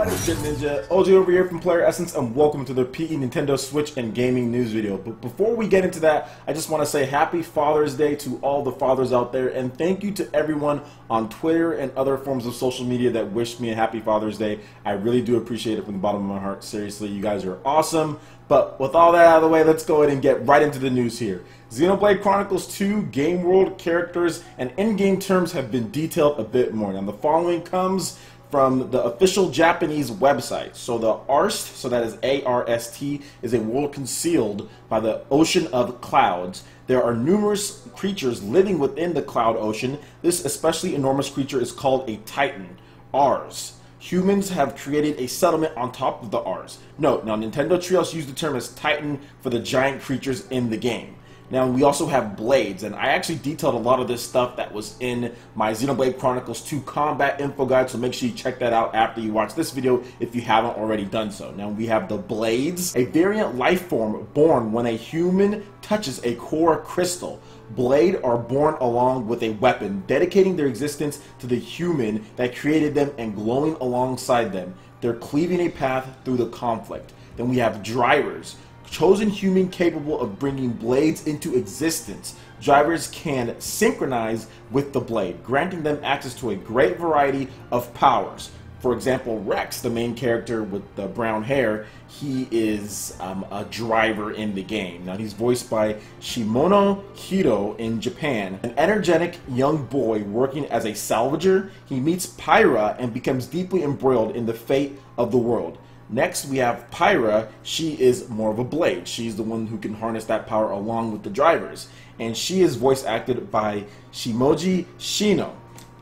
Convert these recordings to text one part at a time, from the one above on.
my name is Ninja, OG over here from PlayerEssence, and welcome to the PE Nintendo Switch and Gaming News video. But before we get into that, I just want to say Happy Father's Day to all the fathers out there, and thank you to everyone on Twitter and other forms of social media that wished me a Happy Father's Day. I really do appreciate it from the bottom of my heart. Seriously, you guys are awesome. But with all that out of the way, let's go ahead and get right into the news here. Xenoblade Chronicles 2 game world, characters, and in-game terms have been detailed a bit more. Now the following comes from the official Japanese website. So the Arst, so that is A-R-S-T, is a world concealed by the ocean of clouds. There are numerous creatures living within the cloud ocean. This especially enormous creature is called a Titan, Ars. Humans have created a settlement on top of the Ars. Note, now Nintendo Treehouse used the term as Titan for the giant creatures in the game. Now we also have blades, and I actually detailed a lot of this stuff that was in my Xenoblade Chronicles 2 combat info guide, so make sure you check that out after you watch this video if you haven't already done so. Now we have the blades, a variant life form born when a human touches a core crystal. Blade are born along with a weapon, dedicating their existence to the human that created them and glowing alongside them. They're cleaving a path through the conflict. Then we have drivers, chosen human capable of bringing blades into existence. Drivers can synchronize with the blade, granting them access to a great variety of powers. For example, Rex, the main character with the brown hair, he is a driver in the game. Now he's voiced by Shimono Hiro in Japan. An energetic young boy working as a salvager, he meets Pyra and becomes deeply embroiled in the fate of the world. Next, we have Pyra. She is more of a blade. She's the one who can harness that power along with the drivers. And she is voice acted by Shimoji Shino.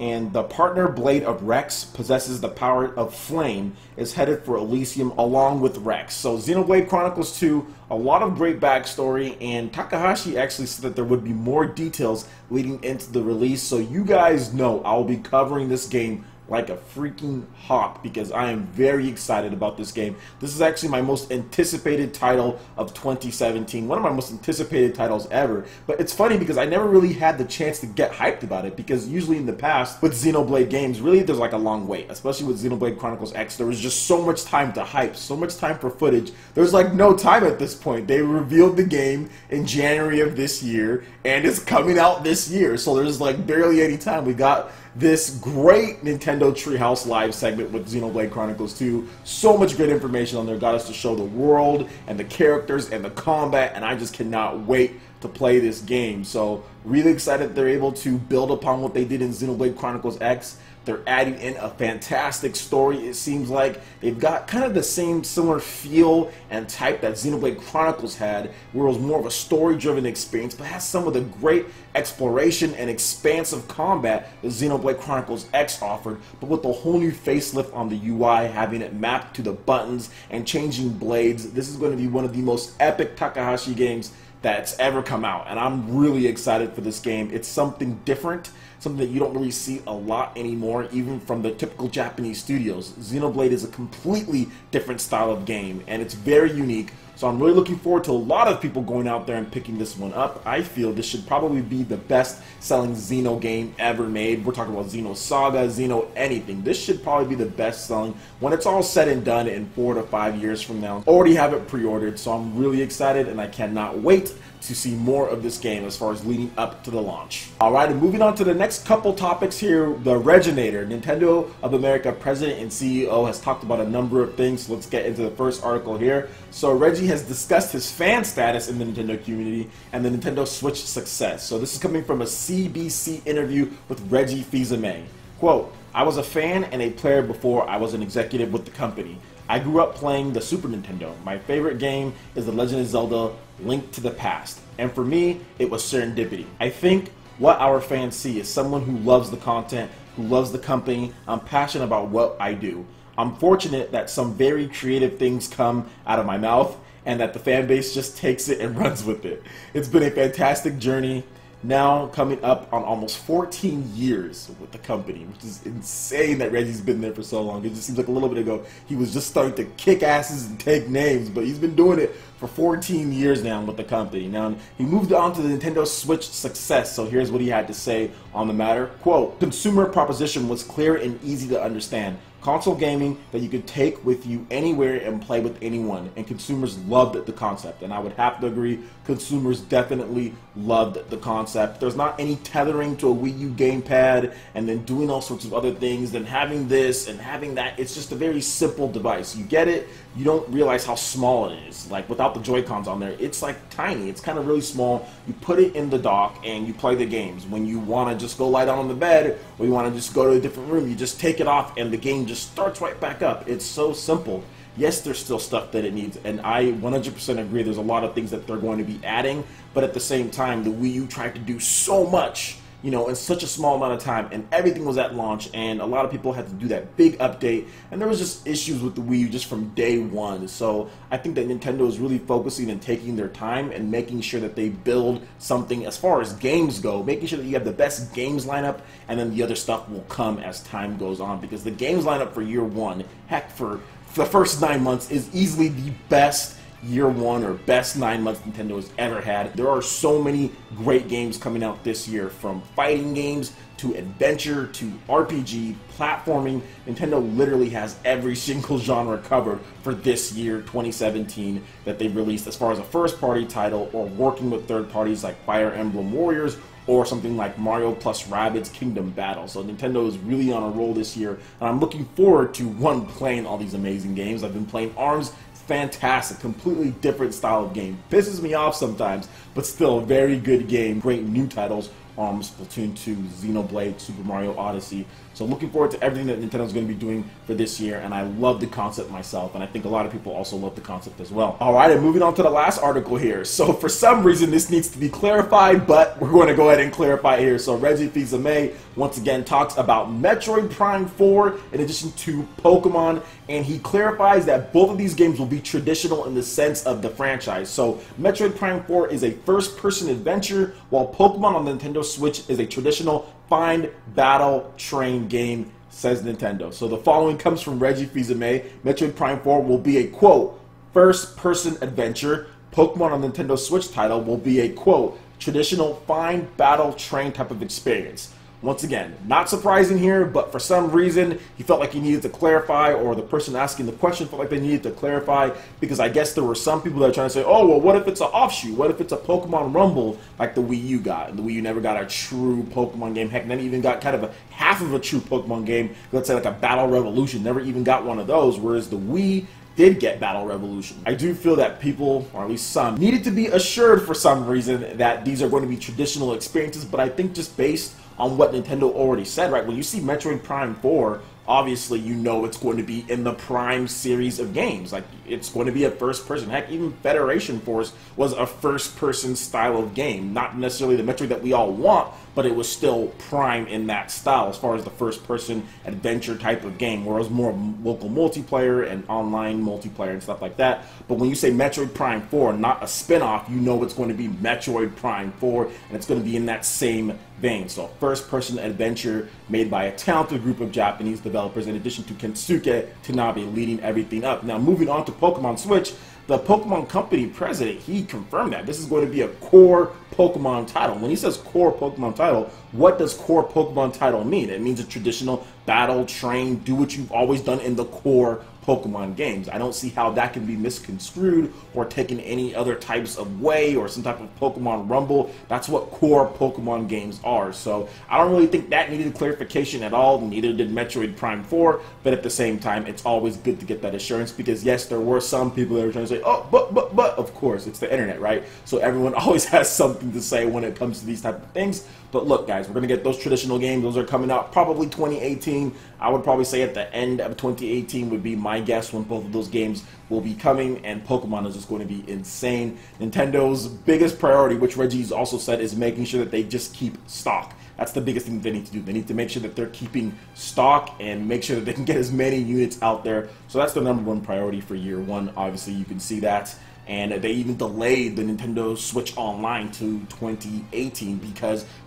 And the partner blade of Rex possesses the power of flame, is headed for Elysium along with Rex. So Xenoblade Chronicles 2, a lot of great backstory, and Takahashi actually said that there would be more details leading into the release. So you guys know I'll be covering this game like a freaking hawk because I am very excited about this game. This is actually my most anticipated title of 2017, one of my most anticipated titles ever. But it's funny because I never really had the chance to get hyped about it, because usually in the past with Xenoblade games, really there's like a long wait, especially with Xenoblade Chronicles X. There was just so much time to hype, so much time for footage. There's like no time at this point. They revealed the game in January of this year and it's coming out this year, so there's like barely any time. We got this great Nintendo Treehouse Live segment with Xenoblade Chronicles 2. So much great information on there. Got us to show the world and the characters and the combat, and I just cannot wait to play this game. So really excited they're able to build upon what they did in Xenoblade Chronicles X. They're adding in a fantastic story. It seems like they've got kind of the same similar feel and type that Xenoblade Chronicles had, where it was more of a story-driven experience, but has some of the great exploration and expansive combat that Xenoblade Chronicles X offered, but with a whole new facelift on the UI, having it mapped to the buttons and changing blades. This is going to be one of the most epic Takahashi games that's ever come out, and I'm really excited for this game. It's something different, something that you don't really see a lot anymore, even from the typical Japanese studios. Xenoblade is a completely different style of game, and it's very unique. So I'm really looking forward to a lot of people going out there and picking this one up. I feel this should probably be the best-selling Xeno game ever made. We're talking about Xeno Saga, Xeno anything. This should probably be the best-selling when it's all said and done in 4 to 5 years from now. Already have it pre-ordered, so I'm really excited, and I cannot wait to see more of this game as far as leading up to the launch. Alright, and moving on to the next couple topics here. The Reginator, Nintendo of America President and CEO, has talked about a number of things. So let's get into the first article here. So Reggie has discussed his fan status in the Nintendo community and the Nintendo Switch success. So this is coming from a CBC interview with Reggie Fils-Aimé. Quote, "I was a fan and a player before I was an executive with the company. I grew up playing the Super Nintendo. My favorite game is The Legend of Zelda: Link to the Past. And for me, it was serendipity. I think what our fans see is someone who loves the content, who loves the company. I'm passionate about what I do. I'm fortunate that some very creative things come out of my mouth and that the fan base just takes it and runs with it. It's been a fantastic journey. Now coming up on almost 14 years with the company, which is insane that Reggie's been there for so long. It just seems like a little bit ago he was just starting to kick asses and take names, but he's been doing it for 14 years now with the company. Now, he moved on to the Nintendo Switch success, so here's what he had to say on the matter. Quote, "Consumer proposition was clear and easy to understand. console gaming that you could take with you anywhere and play with anyone, and consumers loved the concept. And I would have to agree, consumers definitely loved the concept. There's not any tethering to a Wii U gamepad and then doing all sorts of other things, then having this and having that. It's just a very simple device. You get it, you don't realize how small it is. Like without the Joy-Cons on there, it's like tiny. It's kind of really small. You put it in the dock and you play the games. When you want to just go lie down on the bed or you want to just go to a different room, you just take it off and the game just starts right back up. It's so simple. Yes, there's still stuff that it needs, and I 100% agree there's a lot of things that they're going to be adding, but at the same time, the Wii U tried to do so much, you know, in such a small amount of time, and everything was at launch, and a lot of people had to do that big update, and there was just issues with the Wii U just from day one. So I think that Nintendo is really focusing and taking their time and making sure that they build something as far as games go, making sure that you have the best games lineup, and then the other stuff will come as time goes on, because the games lineup for year one, heck, for the first 9 months is easily the best year one or best 9 months Nintendo has ever had. There are so many great games coming out this year, from fighting games to adventure to RPG, platforming. Nintendo literally has every single genre covered for this year, 2017, that they've released as far as a first-party title or working with third parties like Fire Emblem Warriors or something like Mario plus Rabbids Kingdom Battle. So Nintendo is really on a roll this year, and I'm looking forward to, one, playing all these amazing games. I've been playing ARMS. Fantastic, completely different style of game. Pisses me off sometimes, but still a very good game. Great new titles, Splatoon 2, Xenoblade, Super Mario Odyssey. So looking forward to everything that Nintendo's going to be doing for this year, and I love the concept myself, and I think a lot of people also love the concept as well. Alright, and moving on to the last article here. So for some reason this needs to be clarified, but we're going to go ahead and clarify it here. So Reggie Fils-Aimé once again talks about Metroid Prime 4 in addition to Pokemon, and he clarifies that both of these games will be traditional in the sense of the franchise. So Metroid Prime 4 is a first-person adventure, while Pokemon on the Nintendo Switch is a traditional find, battle, train game, says Nintendo. So the following comes from Reggie Fils-Aimé. Metroid Prime 4 will be a, quote, first-person adventure. Pokemon on the Nintendo Switch title will be a, quote, traditional find, battle, train type of experience. Once again, not surprising here, but for some reason he felt like he needed to clarify, or the person asking the question felt like they needed to clarify, because I guess there were some people that are trying to say, oh, well, what if it's an offshoot? What if it's a Pokemon Rumble like the Wii U got? And the Wii U never got a true Pokemon game. Heck, never even got kind of a half of a true Pokemon game. Let's say like a Battle Revolution. Never even got one of those, whereas the Wii did get Battle Revolution. I do feel that people, or at least some, needed to be assured for some reason that these are going to be traditional experiences, but I think just based on what Nintendo already said, right? When you see Metroid Prime 4, obviously you know it's going to be in the Prime series of games. Like, it's going to be a first-person. Heck, even Federation Force was a first-person style of game. Not necessarily the Metroid that we all want, but it was still Prime in that style as far as the first-person adventure type of game, where it was more local multiplayer and online multiplayer and stuff like that. But when you say Metroid Prime 4, not a spin-off, you know it's going to be Metroid Prime 4, and it's going to be in that same vein. So first-person adventure made by a talented group of Japanese developers, in addition to Kensuke Tanabe leading everything up. Now, moving on to Pokemon Switch, the Pokemon Company president, he confirmed that this is going to be a core Pokemon title. When he says core Pokemon title, what does core Pokemon title mean? It means a traditional battle, train, do what you've always done in the core Pokemon games. I don't see how that can be misconstrued or taken any other types of way, or some type of Pokemon Rumble. That's what core Pokemon games are. So I don't really think that needed clarification at all. Neither did Metroid Prime 4, but at the same time, it's always good to get that assurance, because yes, there were some people that were trying to say, oh, but, of course, it's the internet, right? So everyone always has something to say when it comes to these type of things. But look, guys, we're going to get those traditional games. Those are coming out probably 2018. I would probably say at the end of 2018 would be my guess when both of those games will be coming, and Pokemon is just going to be insane. Nintendo's biggest priority, which Reggie's also said, is making sure that they just keep stock. That's the biggest thing they need to do. They need to make sure that they're keeping stock and make sure that they can get as many units out there. So that's their #1 priority for year one. Obviously, you can see that. And they even delayed the Nintendo Switch Online to 2018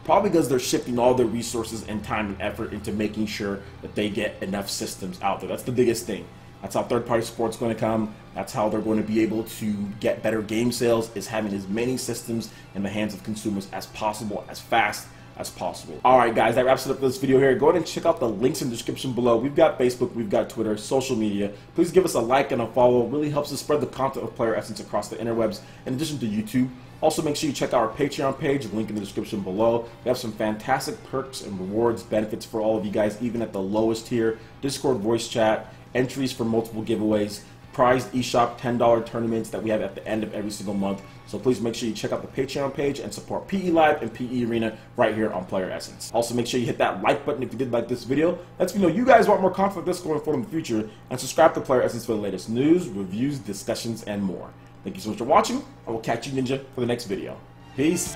probably because they're shifting all their resources and time and effort into making sure that they get enough systems out there. That's the biggest thing. That's how third-party support's going to come. That's how they're going to be able to get better game sales, is having as many systems in the hands of consumers as possible, as fast as possible. Alright guys, that wraps it up for this video here. Go ahead and check out the links in the description below. We've got Facebook, we've got Twitter, social media. Please give us a like and a follow. It really helps us spread the content of PlayerEssence across the interwebs in addition to YouTube. Also, make sure you check out our Patreon page, link in the description below. We have some fantastic perks and rewards, benefits for all of you guys, even at the lowest tier. Discord voice chat, entries for multiple giveaways, prized eShop $10 tournaments that we have at the end of every single month. So please make sure you check out the Patreon page and support PE Live and PE Arena right here on PlayerEssence. Also, make sure you hit that like button if you did like this video. Lets me know you guys want more content like this going forward in the future. And subscribe to PlayerEssence for the latest news, reviews, discussions, and more. Thank you so much for watching. I will catch you, Ninja, for the next video. Peace.